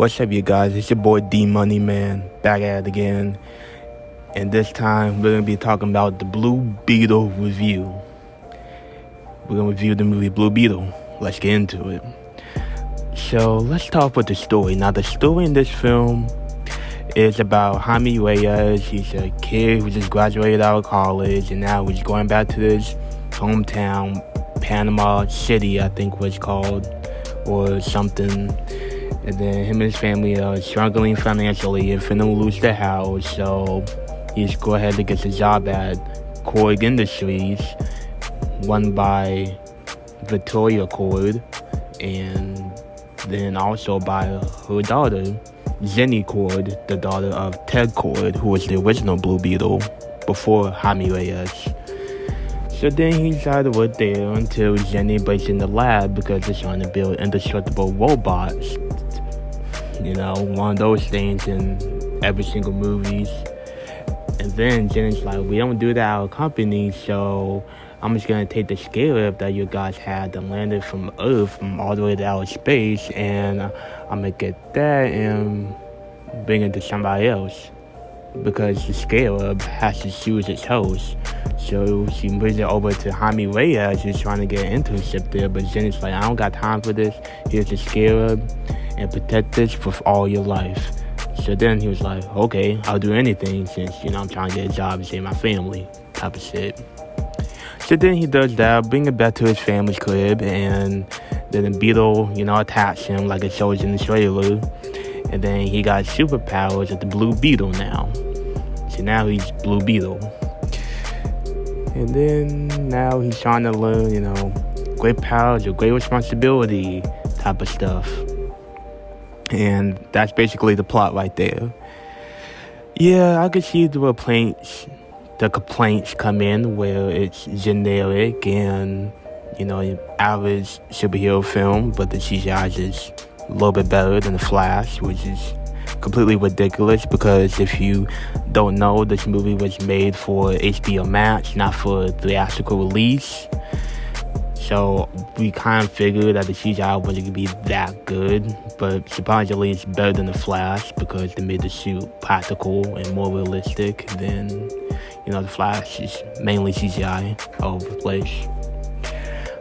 What's up, you guys? It's your boy D Money Man, back at it again. And this time, we're going to be talking about the Blue Beetle review. We're going to review the movie Blue Beetle. Let's get into it. So, let's talk about the story. Now, the story in this film is about Jaime Reyes. He's a kid who just graduated out of college, and now he's going back to his hometown, Panama City, I think was called, or something. And then him and his family are struggling financially and finna lose their house, so he's go ahead and gets a job at Cord Industries, run by Victoria Cord, and then also by her daughter, Jenny Cord, the daughter of Ted Cord, who was the original Blue Beetle before Jaime Reyes. So then he decided to work there until Jenny breaks in the lab because they're trying to build indestructible robots. You know, one of those things in every single movies. And then Jenny's like, we don't do that at our company, so I'm just gonna take the scale up that you guys had and land it from Earth, from all the way to outer space, and I'm gonna get that and bring it to somebody else. Because the scale up has to choose its host. So she brings it over to Jaime Reyes, who's trying to get an internship there, but Jenny's like, I don't got time for this. Here's the scale up, and protect this for all your life. So then he was like, okay, I'll do anything since, I'm trying to get a job and save my family, type of shit. So then he does that, bring it back to his family's crib, and then the Beetle, attacks him like it shows in the trailer. And then he got superpowers of the Blue Beetle now. So now he's Blue Beetle. And then now he's trying to learn, great powers or great responsibility type of stuff. And that's basically the plot right there. Yeah, I could see the complaints come in where it's generic and, average superhero film, but the CGI is a little bit better than The Flash, which is completely ridiculous because if you don't know, this movie was made for HBO Max, not for theatrical release. So we kind of figured that the CGI wasn't going to be that good, but surprisingly it's better than The Flash because they made the suit practical and more realistic than, The Flash is mainly CGI all over the place.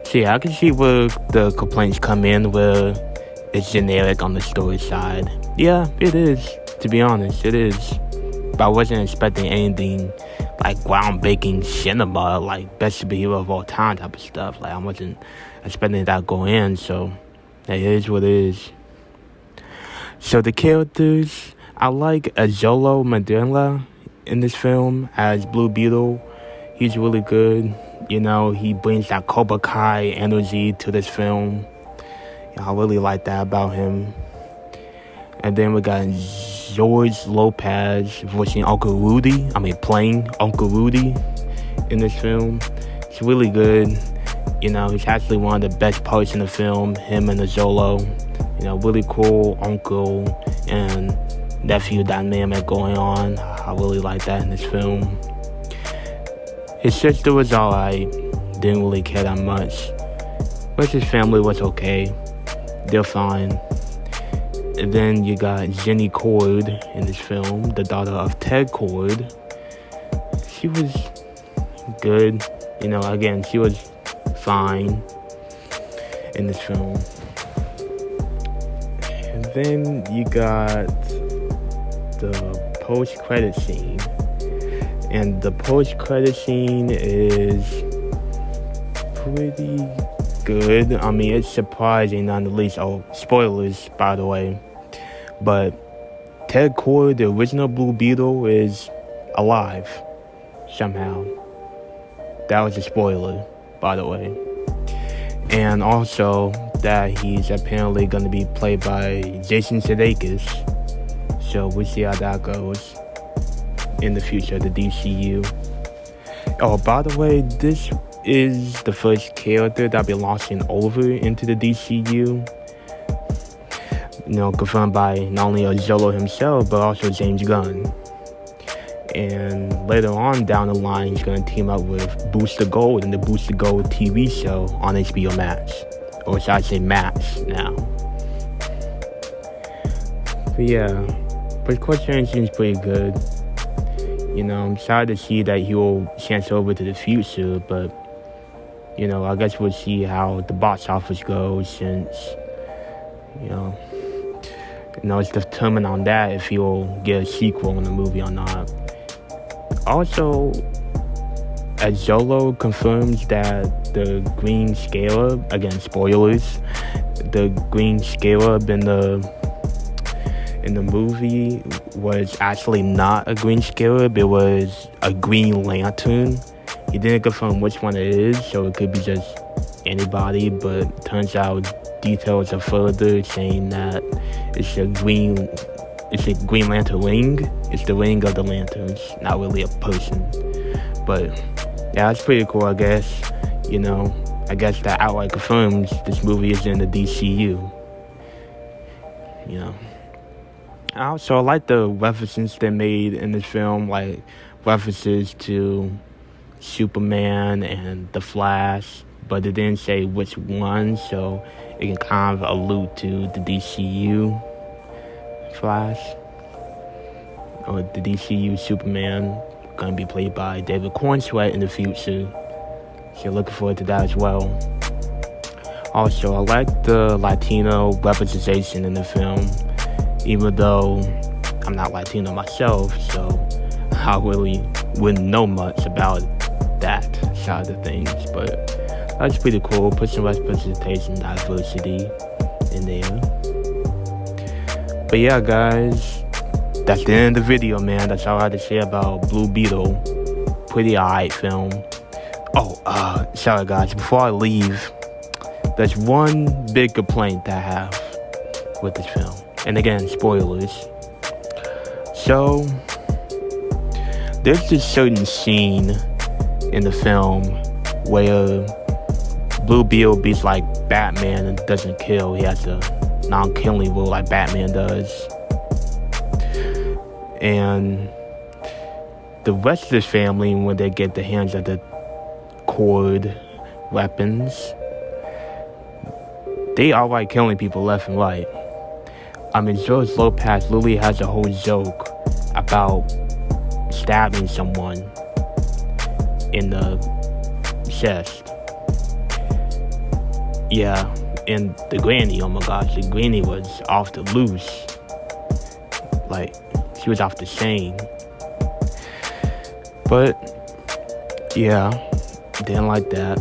So yeah, I can see where the complaints come in, where it's generic on the story side. Yeah, it is, to be honest, it is. But I wasn't expecting anything like groundbreaking cinema, like best superhero of all time type of stuff. Like I wasn't expecting that to go in, so it is what it is. So the characters, I like Azolo Mandela in this film as Blue Beetle. He's really good. He brings that Cobra Kai energy to this film. I really like that about him. And then we got George Lopez voicing playing Uncle Rudy in this film. It's really good. He's actually one of the best parts in the film, him and Azolo. Really cool uncle and nephew dynamic going on. I really like that in this film. His sister was alright, didn't really care that much. But his family was okay. They're fine. And then you got Jenny Cord in this film, the daughter of Ted Cord. She was good. Again, she was fine in this film. And then you got the post-credit scene. And the post-credit scene is pretty good. It's surprising on the least. Oh, spoilers, by the way. But Ted Cord, the original Blue Beetle, is alive somehow. That was a spoiler, by the way. And also that he's apparently going to be played by Jason Sudeikis. So we'll see how that goes in the future, the DCU. Oh, by the way, this is the first character that will be launching over into the DCU. Confirmed by not only Azolo himself, but also James Gunn. And later on down the line, he's going to team up with Booster Gold in the Booster Gold TV show on HBO Max. Or should I say Max now. But yeah, but Question seems pretty good. I'm sad to see that he will chance over to the future, but I guess we'll see how the box office goes since you know, it's determined on that if he will get a sequel in the movie or not. Also, as Zolo confirms that the green scarab, again spoilers, the green scarab in the movie was actually not a green scarab, it was a green lantern. He didn't confirm which one it is, so it could be just anybody, but turns out details are further saying that it's a green lantern ring. It's the ring of the lanterns, not really a person. But yeah, that's pretty cool, I guess. I guess that outright confirms this movie is in the DCU. Also, I like the references they made in this film, like references to Superman and the Flash, but it didn't say which one, so it can kind of allude to the DCU Flash or the DCU Superman, gonna be played by David Cornsweet in the future, so looking forward to that as well. Also, I like the Latino representation in the film, even though I'm not Latino myself, so I really wouldn't know much about that side of things, but that's pretty cool. Put some representation, diversity in there. But yeah, guys, that's the end of the video, man. That's all I had to say about Blue Beetle. Pretty alright film. Oh, sorry guys, before I leave, there's one big complaint that I have with this film. And again, spoilers. So, there's this certain scene in the film where Blue Beetle beats like Batman and doesn't kill. He has a non-killing rule like Batman does. And the rest of his family, when they get the hands of the cord weapons, they are like killing people left and right. George Lopez literally has a whole joke about stabbing someone in the chest. Yeah, and the granny, oh my gosh, the granny was off the loose. Like, she was off the chain. But, yeah, didn't like that.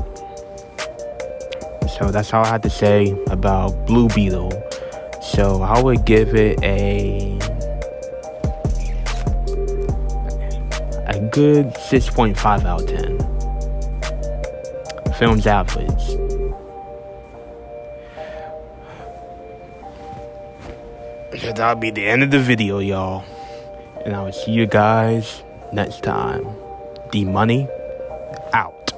So that's all I had to say about Blue Beetle. So I would give it a good 6.5 out of 10. Film's average. So that'll be the end of the video, y'all. And I will see you guys next time. D Money out.